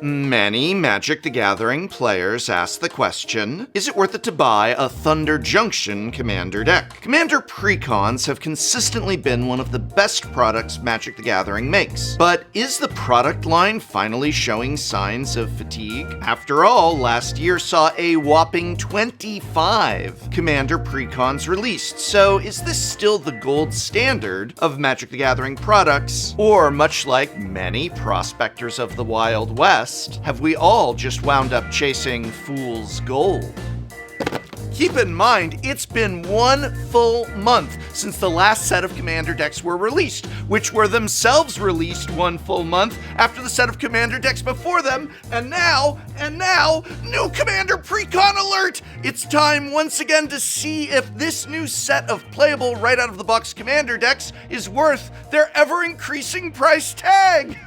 Many Magic the Gathering players ask the question, is it worth it to buy a Thunder Junction Commander deck? Commander precons have consistently been one of the best products Magic the Gathering makes. But is the product line finally showing signs of fatigue? After all, last year saw a whopping 25 Commander precons released, so is this still the gold standard of Magic the Gathering products? Or, much like many prospectors of the Wild West, have we all just wound up chasing fool's gold? Keep in mind, it's been 1 full month since the last set of Commander decks were released, which were themselves released 1 full month after the set of Commander decks before them, and now, new Commander Precon alert! It's time once again to see if this new set of playable right-out-of-the-box Commander decks is worth their ever-increasing price tag!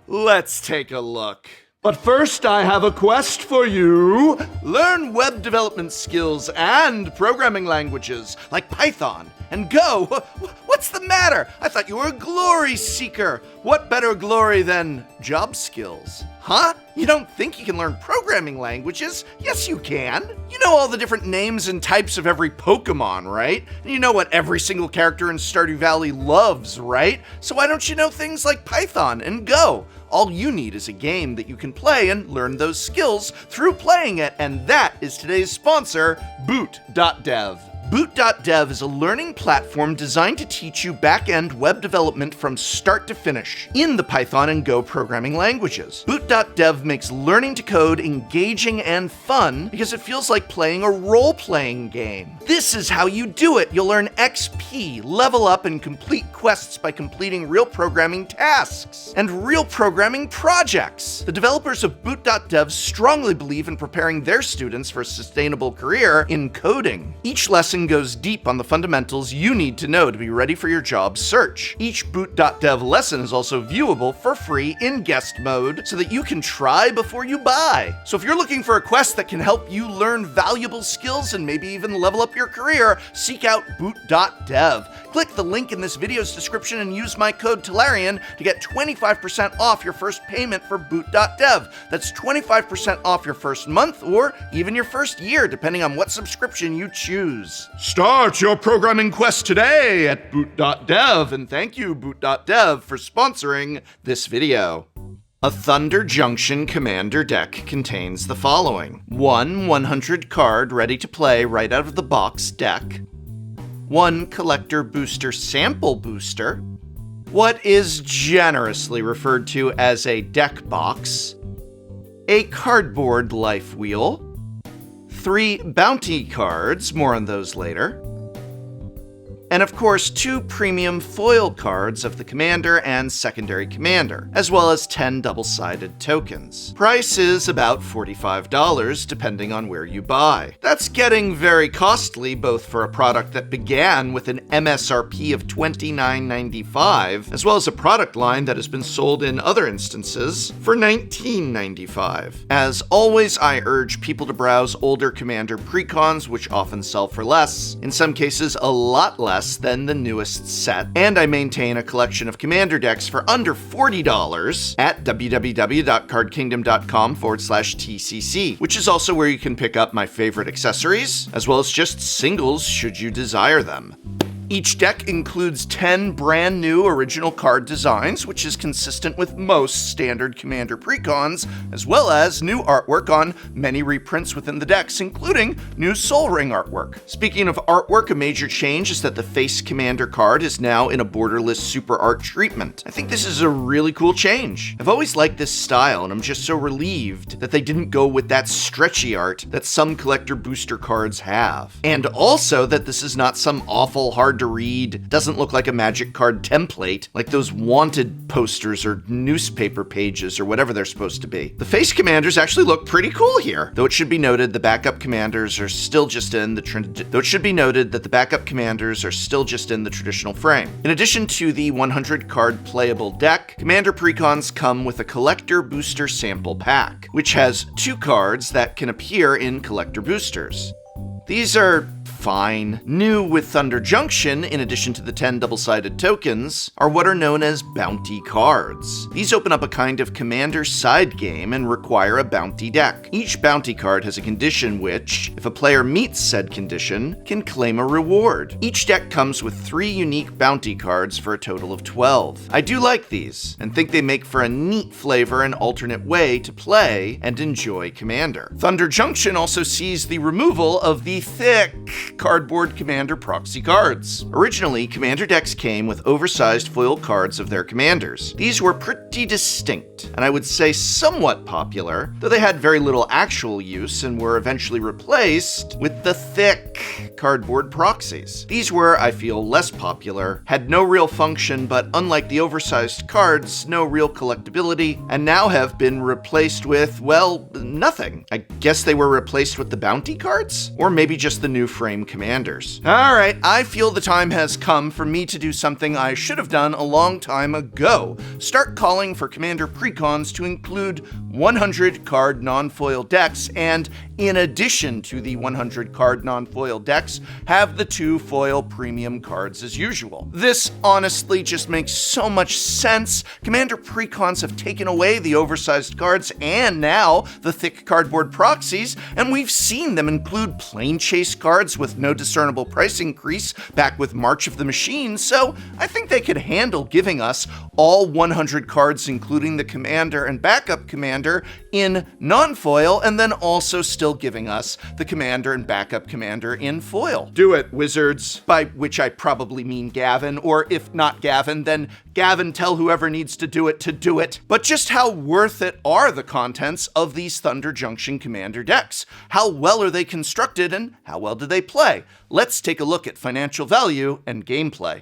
Let's take a look. But first, I have a quest for you. Learn web development skills and programming languages like Python and Go. What's the matter? I thought you were a glory seeker. What better glory than job skills? Huh? You don't think you can learn programming languages? Yes, you can. You know all the different names and types of every Pokemon, right? And you know what every single character in Stardew Valley loves, right? So why don't you know things like Python and Go? All you need is a game that you can play and learn those skills through playing it, and that is today's sponsor, boot.dev. Boot.dev is a learning platform designed to teach you back-end web development from start to finish in the Python and Go programming languages. Boot.dev makes learning to code engaging and fun because it feels like playing a role-playing game. This is how you do it. You'll learn XP, level up, and complete quests by completing real programming tasks and real programming projects. The developers of Boot.dev strongly believe in preparing their students for a sustainable career in coding. Each lesson goes deep on the fundamentals you need to know to be ready for your job search. Each boot.dev lesson is also viewable for free in guest mode so that you can try before you buy. So if you're looking for a quest that can help you learn valuable skills and maybe even level up your career, seek out boot.dev. Click the link in this video's description and use my code Tolarian to get 25% off your first payment for boot.dev. That's 25% off your first month or even your first year, depending on what subscription you choose. Start your programming quest today at boot.dev, and thank you, boot.dev, for sponsoring this video. A Thunder Junction Commander deck contains the following: 1 100-card ready-to-play right-out-of-the-box deck, 1 Collector Booster Sample Booster, what is generously referred to as a deck box, a cardboard life wheel, 3 bounty cards, more on those later, and of course 2 premium foil cards of the Commander and Secondary Commander, as well as 10 double-sided tokens. Price is about $45, depending on where you buy. That's getting very costly, both for a product that began with an MSRP of $29.95, as well as a product line that has been sold in other instances for $19.95. As always, I urge people to browse older Commander precons, which often sell for less, in some cases a lot less than the newest set, and I maintain a collection of Commander decks for under $40 at www.cardkingdom.com/TCC, which is also where you can pick up my favorite accessories, as well as just singles should you desire them. Each deck includes 10 brand new original card designs, which is consistent with most standard Commander precons, as well as new artwork on many reprints within the decks, including new Soul Ring artwork. Speaking of artwork, a major change is that the face Commander card is now in a borderless super art treatment. I think this is a really cool change. I've always liked this style, and I'm just so relieved that they didn't go with that stretchy art that some collector booster cards have. And also that this is not some awful hard to read, doesn't look like a Magic card template, like those wanted posters or newspaper pages or whatever they're supposed to be. The face commanders actually look pretty cool here, though it should be noted the backup commanders are still just in the traditional frame. In addition to the 100 card playable deck, Commander precons come with a collector booster sample pack, which has 2 cards that can appear in collector boosters. These are fine. New with Thunder Junction, in addition to the 10 double-sided tokens, are what are known as bounty cards. These open up a kind of commander side game and require a bounty deck. Each bounty card has a condition which, if a player meets said condition, can claim a reward. Each deck comes with 3 unique bounty cards for a total of 12. I do like these, and think they make for a neat flavor and alternate way to play and enjoy Commander. Thunder Junction also sees the removal of the thick cardboard Commander proxy cards. Originally, Commander decks came with oversized foil cards of their commanders. These were pretty distinct, and I would say somewhat popular, though they had very little actual use and were eventually replaced with the thick cardboard proxies. These were, I feel, less popular, had no real function, but unlike the oversized cards, no real collectability, and now have been replaced with, well, nothing. I guess they were replaced with the bounty cards? Or maybe just the new frame commanders. Alright, I feel the time has come for me to do something I should have done a long time ago. Start calling for commander precons to include 100 card non-foil decks, and in addition to the 100 card non-foil decks, have the 2 foil premium cards as usual. This honestly just makes so much sense. Commander precons have taken away the oversized cards and now the thick cardboard proxies, and we've seen them include plain chase cards with no discernible price increase back with March of the Machine, so I think they could handle giving us all 100 cards, including the commander and backup commander, in non-foil, and then also still giving us the commander and backup commander in foil. Do it, wizards. By which I probably mean Gavin, or if not Gavin, then Gavin, tell whoever needs to do it to do it. But just how worth it are the contents of these Thunder Junction commander decks? How well are they constructed, and how well do they play? Let's take a look at financial value and gameplay.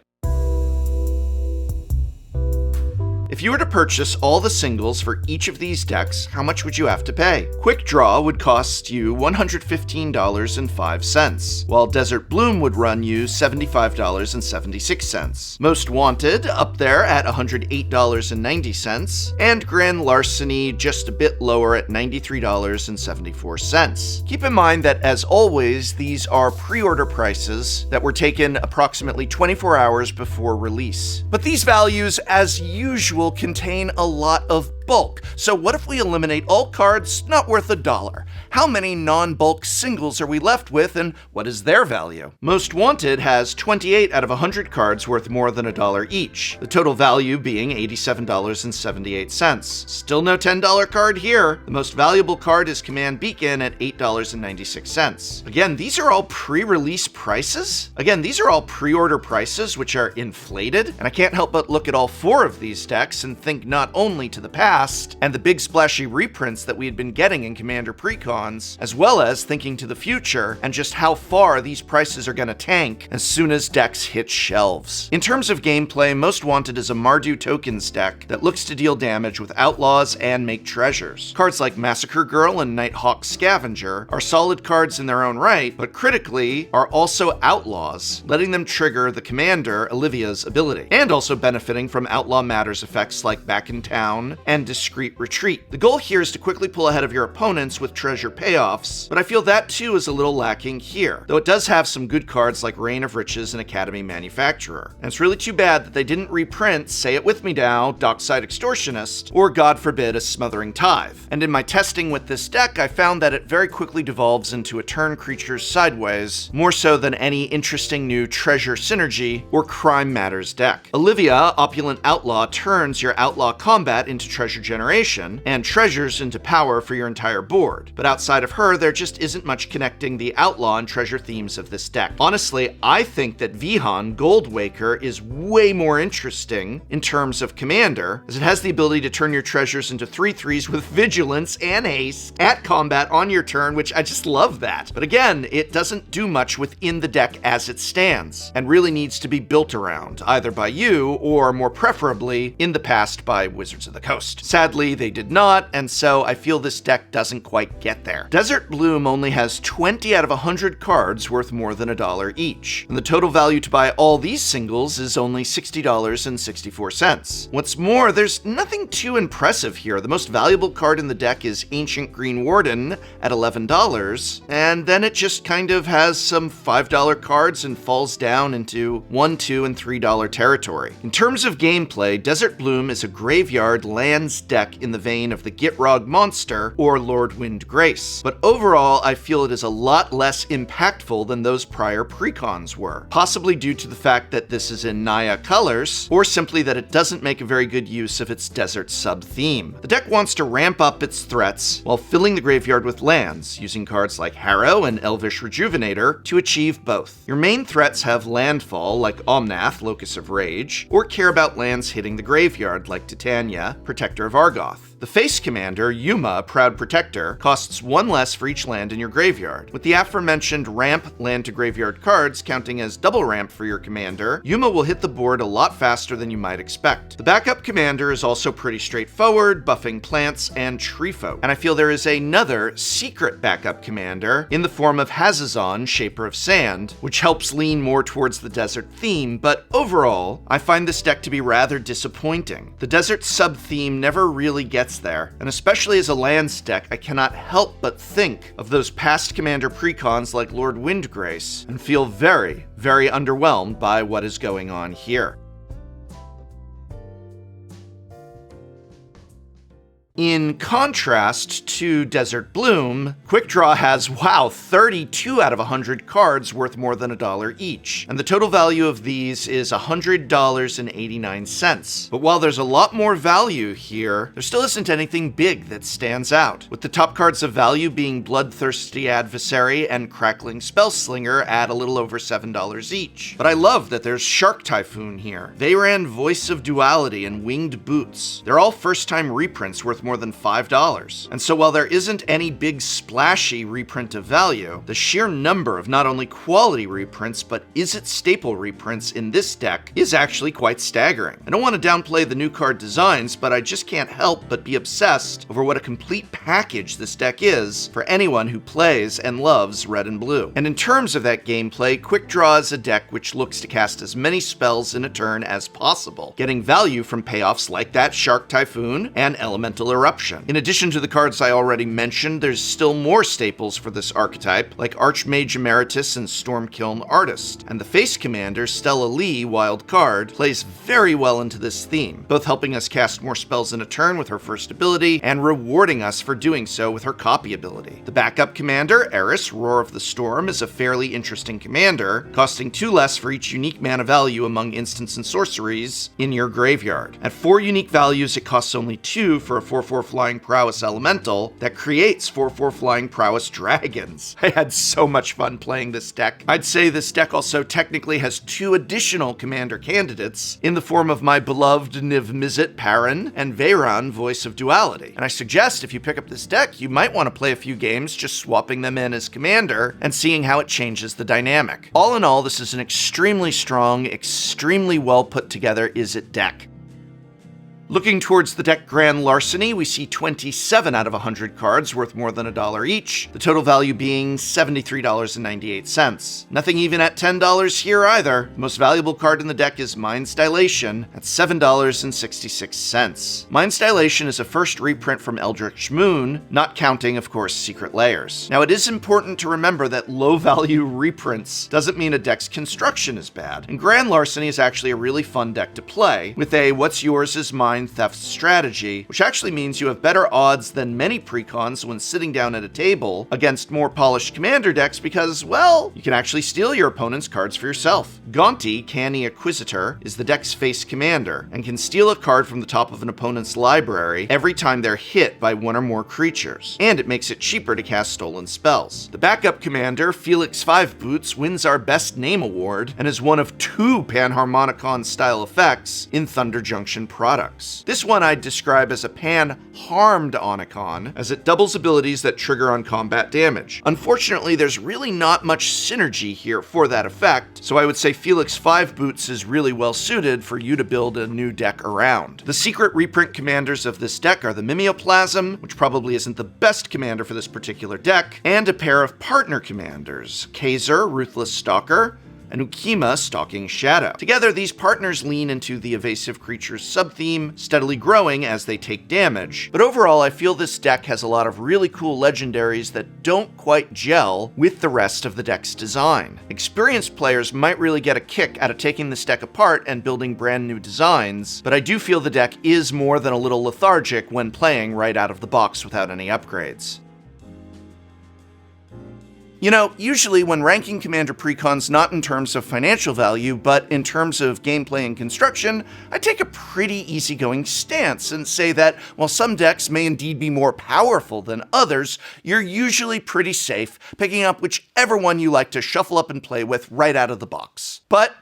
If you were to purchase all the singles for each of these decks, how much would you have to pay? Quick Draw would cost you $115.05, while Desert Bloom would run you $75.76. Most Wanted up there at $108.90, and Grand Larceny just a bit lower at $93.74. Keep in mind that, as always, these are pre-order prices that were taken approximately 24 hours before release. But these values, as usual, contain a lot of bulk. So what if we eliminate all cards not worth $1? How many non-bulk singles are we left with, and what is their value? Most Wanted has 28 out of 100 cards worth more than $1 each, the total value being $87.78. Still no $10 card here. The most valuable card is Command Beacon at $8.96. Again, these are all pre-release prices? Again, these are all pre-order prices, which are inflated, and I can't help but look at all 4 of these decks and think not only to the past and the big splashy reprints that we had been getting in Commander Precons, as well as thinking to the future and just how far these prices are going to tank as soon as decks hit shelves. In terms of gameplay, Most Wanted is a Mardu tokens deck that looks to deal damage with outlaws and make treasures. Cards like Massacre Girl and Nighthawk Scavenger are solid cards in their own right, but critically are also outlaws, letting them trigger the commander, Olivia's ability, and also benefiting from Outlaw Matters effects like Back in Town and Discreet Retreat. The goal here is to quickly pull ahead of your opponents with treasure payoffs, but I feel that too is a little lacking here, though it does have some good cards like Reign of Riches and Academy Manufacturer. And it's really too bad that they didn't reprint Say It With Me Now, Dockside Extortionist, or God forbid, a Smothering Tithe. And in my testing with this deck, I found that it very quickly devolves into a turn creatures sideways, more so than any interesting new treasure synergy or crime matters deck. Olivia, Opulent Outlaw, turns your outlaw combat into treasure generation, and treasures into power for your entire board. But outside of her, there just isn't much connecting the outlaw and treasure themes of this deck. Honestly, I think that Vihan, Goldwaker, is way more interesting in terms of commander, as it has the ability to turn your treasures into 3/3s with vigilance and haste at combat on your turn, which I just love that. But again, it doesn't do much within the deck as it stands, and really needs to be built around, either by you or more preferably in the past by Wizards of the Coast. Sadly, they did not, and so I feel this deck doesn't quite get there. Desert Bloom only has 20 out of 100 cards worth more than $1 each, and the total value to buy all these singles is only $60.64. What's more, there's nothing too impressive here. The most valuable card in the deck is Ancient Green Warden at $11, and then it just kind of has some $5 cards and falls down into $1, $2, and $3 territory. In terms of gameplay, Desert Bloom is a graveyard lands deck in the vein of the Gitrog Monster or Lord Windgrace, but overall I feel it is a lot less impactful than those prior precons were, possibly due to the fact that this is in Naya colors, or simply that it doesn't make a very good use of its desert sub-theme. The deck wants to ramp up its threats while filling the graveyard with lands, using cards like Harrow and Elvish Rejuvenator to achieve both. Your main threats have landfall, like Omnath, Locus of Rage, or care about lands hitting the graveyard, like Titania, Protector of Argoth. The face commander, Yuma, Proud Protector, costs 1 less for each land in your graveyard. With the aforementioned ramp land to graveyard cards counting as double ramp for your commander, Yuma will hit the board a lot faster than you might expect. The backup commander is also pretty straightforward, buffing plants and tree folk. And I feel there is another secret backup commander in the form of Hazazon, Shaper of Sand, which helps lean more towards the desert theme, but overall, I find this deck to be rather disappointing. The desert sub-theme never really gets there, and especially as a lands deck, I cannot help but think of those past commander precons like Lord Windgrace and feel very, very underwhelmed by what is going on here. In contrast to Desert Bloom, Quick Draw has, 32 out of 100 cards worth more than $1 each, and the total value of these is $100.89. But while there's a lot more value here, there still isn't anything big that stands out, with the top cards of value being Bloodthirsty Adversary and Crackling Spellslinger at a little over $7 each. But I love that there's Shark Typhoon here, Veyran Voice of Duality, and Winged Boots. They're all first-time reprints worth more than $5. And so while there isn't any big splashy reprint of value, the sheer number of not only quality reprints, but is it staple reprints in this deck is actually quite staggering. I don't want to downplay the new card designs, but I just can't help but be obsessed over what a complete package this deck is for anyone who plays and loves red and blue. And in terms of that gameplay, Quick Draw is a deck which looks to cast as many spells in a turn as possible, getting value from payoffs like that Shark Typhoon and Elemental Eruption. In addition to the cards I already mentioned, there's still more staples for this archetype, like Archmage Emeritus and Stormkiln Artist. And the face commander, Stella Lee, wild card, plays very well into this theme, both helping us cast more spells in a turn with her first ability, and rewarding us for doing so with her copy ability. The backup commander, Eris, Roar of the Storm, is a fairly interesting commander, costing 2 less for each unique mana value among instants and sorceries in your graveyard. At 4 unique values, it costs only 2 for a 4/4 Flying Prowess Elemental that creates 4/4 Flying Prowess Dragons. I had so much fun playing this deck. I'd say this deck also technically has 2 additional commander candidates in the form of my beloved Niv Mizzet Perrin and Veyran Voice of Duality. And I suggest if you pick up this deck, you might want to play a few games just swapping them in as commander and seeing how it changes the dynamic. All in all, this is an extremely strong, extremely well put together Izzet deck. Looking towards the deck Grand Larceny, we see 27 out of 100 cards worth more than $1 each, the total value being $73.98. Nothing even at $10 here either. The most valuable card in the deck is Mind's Dilation at $7.66. Mind's Dilation is a first reprint from Eldritch Moon, not counting, of course, Secret Layers. Now, it is important to remember that low-value reprints doesn't mean a deck's construction is bad, and Grand Larceny is actually a really fun deck to play, with a what's yours is mine theft strategy, which actually means you have better odds than many precons when sitting down at a table against more polished commander decks because, well, you can actually steal your opponent's cards for yourself. Gaunty, Canny Acquisitor, is the deck's face commander and can steal a card from the top of an opponent's library every time they're hit by 1 or more creatures, and it makes it cheaper to cast stolen spells. The backup commander, Felix 5 Boots, wins our Best Name Award and is one of 2 Panharmonicon-style effects in Thunder Junction products. decks. This one I'd describe as a pan-harmed Onicon, as it doubles abilities that trigger on combat damage. Unfortunately, there's really not much synergy here for that effect, so I would say Felix 5 Boots is really well suited for you to build a new deck around. The secret reprint commanders of this deck are the Mimeoplasm, which probably isn't the best commander for this particular deck, and a pair of partner commanders, Kaiser, Ruthless Stalker, and Ukima, Stalking Shadow. Together, these partners lean into the evasive creatures sub-theme, steadily growing as they take damage. But overall, I feel this deck has a lot of really cool legendaries that don't quite gel with the rest of the deck's design. Experienced players might really get a kick out of taking this deck apart and building brand new designs, but I do feel the deck is more than a little lethargic when playing right out of the box without any upgrades. You know, usually when ranking Commander precons not in terms of financial value, but in terms of gameplay and construction, I take a pretty easygoing stance and say that while some decks may indeed be more powerful than others, you're usually pretty safe picking up whichever one you like to shuffle up and play with right out of the box. But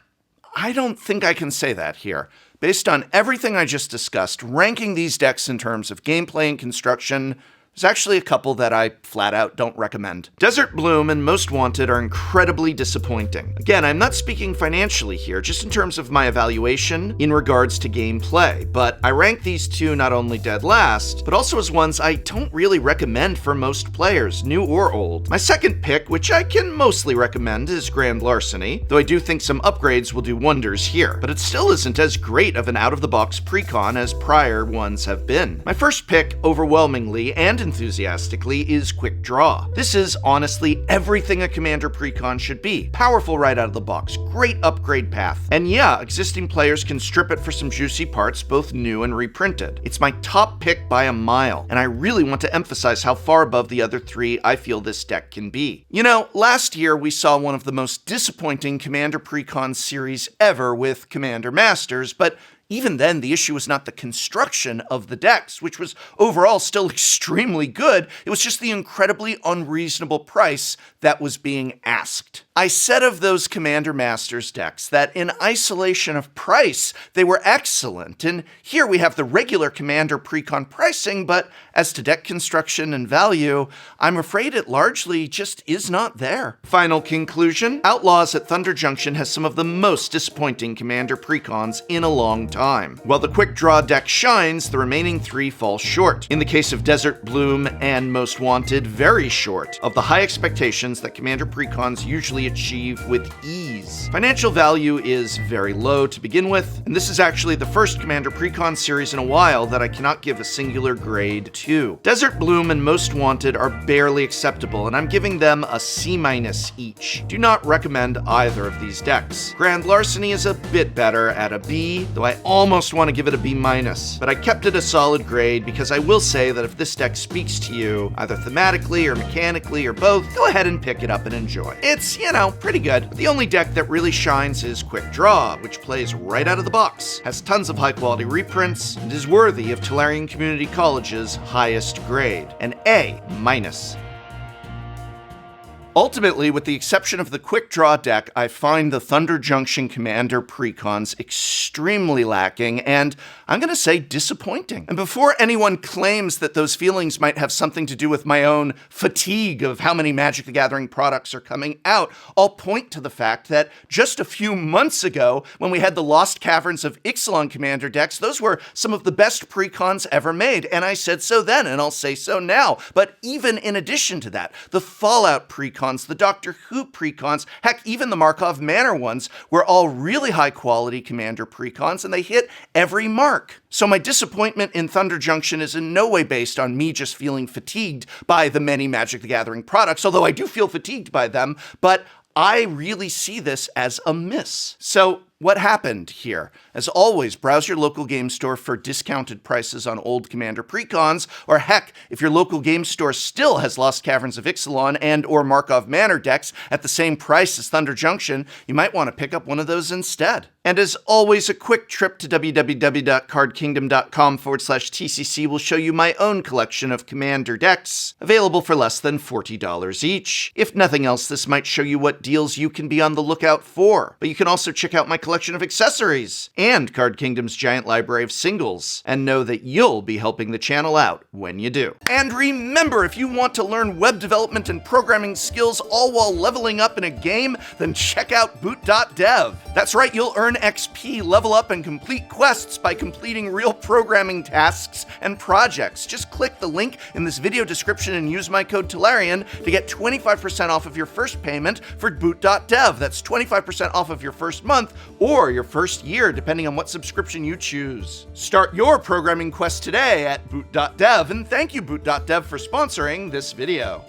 I don't think I can say that here. Based on everything I just discussed, ranking these decks in terms of gameplay and construction, there's actually a couple that I flat out don't recommend. Desert Bloom and Most Wanted are incredibly disappointing. Again, I'm not speaking financially here, just in terms of my evaluation in regards to gameplay, but I rank these two not only dead last, but also as ones I don't really recommend for most players, new or old. My second pick, which I can mostly recommend, is Grand Larceny, though I do think some upgrades will do wonders here, but it still isn't as great of an out-of-the-box precon as prior ones have been. My first pick, overwhelmingly and enthusiastically, is Quick Draw. This is honestly everything a Commander precon should be. Powerful right out of the box, great upgrade path, and yeah, existing players can strip it for some juicy parts, both new and reprinted. It's my top pick by a mile, and I really want to emphasize how far above the other three I feel this deck can be. You know, last year we saw one of the most disappointing Commander precon series ever with Commander Masters, but even then, the issue was not the construction of the decks, which was overall still extremely good. It was just the incredibly unreasonable price that was being asked. I said of those Commander Masters decks that in isolation of price, they were excellent. And here we have the regular Commander precon pricing, but as to deck construction and value, I'm afraid it largely just is not there. Final conclusion, Outlaws at Thunder Junction has some of the most disappointing Commander precons in a long time. While the Quick Draw deck shines, the remaining three fall short. In the case of Desert Bloom and Most Wanted, very short of the high expectations that Commander precons usually achieve with ease. Financial value is very low to begin with, and this is actually the first Commander precon series in a while that I cannot give a singular grade to. Desert Bloom and Most Wanted are barely acceptable, and I'm giving them a C- each. Do not recommend either of these decks. Grand Larceny is a bit better at a B, though I almost want to give it a B-, but I kept it a solid grade because I will say that if this deck speaks to you, either thematically or mechanically or both, go ahead and pick it up and enjoy. It's, you know, pretty good. The only deck that really shines is Quick Draw, which plays right out of the box, has tons of high-quality reprints, and is worthy of Tolarian Community College's highest grade, an A-. Ultimately, with the exception of the Quick Draw deck, I find the Thunder Junction Commander precons extremely lacking, and I'm going to say disappointing. And before anyone claims that those feelings might have something to do with my own fatigue of how many Magic the Gathering products are coming out, I'll point to the fact that just a few months ago, when we had the Lost Caverns of Ixalan Commander decks, those were some of the best precons ever made, and I said so then, and I'll say so now. But even in addition to that, the Fallout precons, the Doctor Who precons, heck, even the Markov Manor ones were all really high-quality Commander precons, and they hit every mark. So my disappointment in Thunder Junction is in no way based on me just feeling fatigued by the many Magic the Gathering products, although I do feel fatigued by them, but I really see this as a miss. So what happened here? As always, browse your local game store for discounted prices on old Commander precons, or heck, if your local game store still has Lost Caverns of Ixalan and or Markov Manor decks at the same price as Thunder Junction, you might want to pick up one of those instead. And as always, a quick trip to www.cardkingdom.com/TCC will show you my own collection of Commander decks, available for less than $40 each. If nothing else, this might show you what deals you can be on the lookout for. But you can also check out my collection collection of accessories, and Card Kingdom's giant library of singles, and know that you'll be helping the channel out when you do. And remember, if you want to learn web development and programming skills all while leveling up in a game, then check out boot.dev. That's right, you'll earn XP, level up, and complete quests by completing real programming tasks and projects. Just click the link in this video description and use my code Tolarian to get 25% off of your first payment for boot.dev. That's 25% off of your first month or your first year, depending on what subscription you choose. Start your programming quest today at boot.dev, and thank you boot.dev for sponsoring this video.